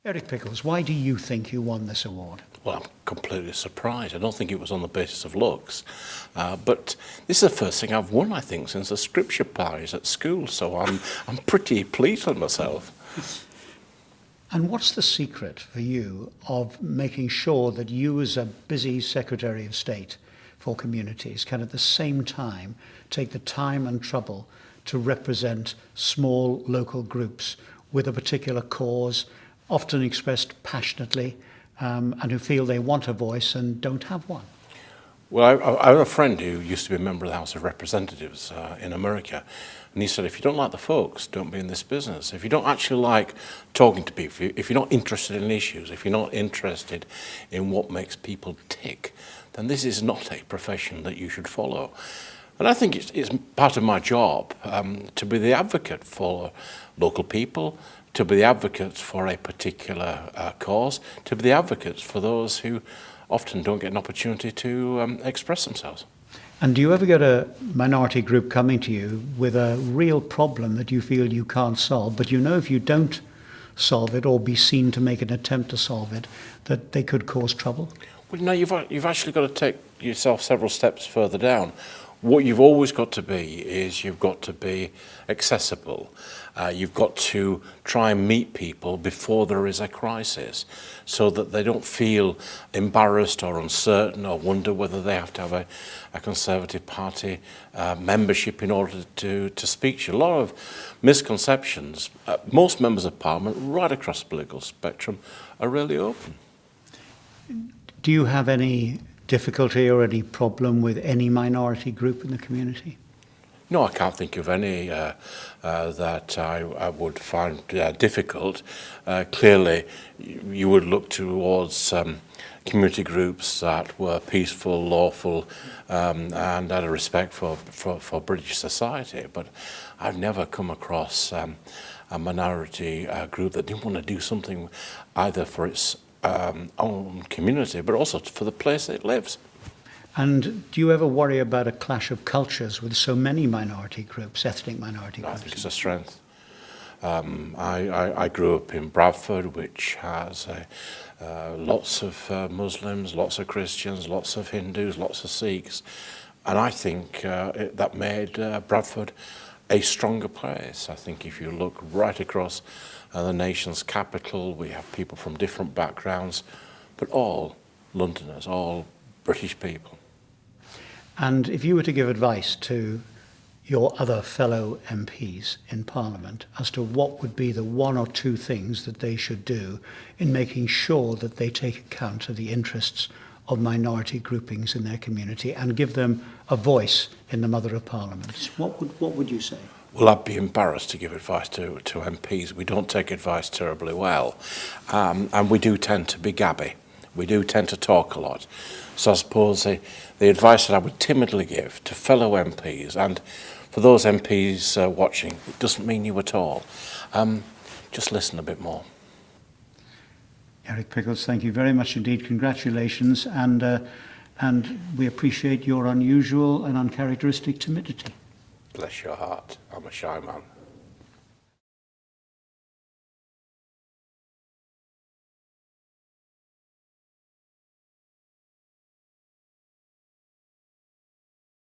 Eric Pickles, why do you think you won this award? Well, I'm completely surprised. I don't think it was on the basis of looks. But this is the first thing I've won, I think, since the scripture prize at school. So I'm pretty pleased with myself. And what's the secret for you of making sure that you, as a busy Secretary of State for Communities, can at the same time take the time and trouble to represent small local groups with a particular cause, often expressed passionately, and who feel they want a voice and don't have one? Well, I have a friend who used to be a member of the House of Representatives in America, and he said, if you don't like the folks, don't be in this business. If you don't actually like talking to people, if you're not interested in issues, if you're not interested in what makes people tick, then this is not a profession that you should follow. And I think it's part of my job to be the advocate for local people, to be the advocates for a particular cause, to be the advocates for those who often don't get an opportunity to express themselves. And do you ever get a minority group coming to you with a real problem that you feel you can't solve, but you know if you don't solve it or be seen to make an attempt to solve it, that they could cause trouble? Well, no, you've actually got to take yourself several steps further down. What you've always got to be is you've got to be accessible. You've got to try and meet people before there is a crisis so that they don't feel embarrassed or uncertain or wonder whether they have to have a Conservative Party membership in order to speak to you. A lot of misconceptions. Most members of Parliament right across the political spectrum are really open. Do you have any difficulty or any problem with any minority group in the community? No, I can't think of any that I would find difficult. Clearly, you would look towards community groups that were peaceful, lawful, and had a respect for British society. But I've never come across a minority group that didn't want to do something either for its own community, but also for the place it lives. And do you ever worry about a clash of cultures with so many minority groups, ethnic minority groups? I think it's a strength. I grew up in Bradford, which has lots of Muslims, lots of Christians, lots of Hindus, lots of Sikhs, and I think that made Bradford a stronger place. I think if you look right across the nation's capital, we have people from different backgrounds, but all Londoners, all British people. And if you were to give advice to your other fellow MPs in Parliament as to what would be the one or two things that they should do in making sure that they take account of the interests of minority groupings in their community and give them a voice in the Mother of Parliaments, what would you say? Well, I'd be embarrassed to give advice to MPs. We don't take advice terribly well, and we do tend to be gabby. We do tend to talk a lot. So I suppose the advice that I would timidly give to fellow MPs, and for those MPs watching, it doesn't mean you at all. Just listen a bit more. Eric Pickles, thank you very much indeed. Congratulations, and we appreciate your unusual and uncharacteristic timidity. Bless your heart. I'm a shy man.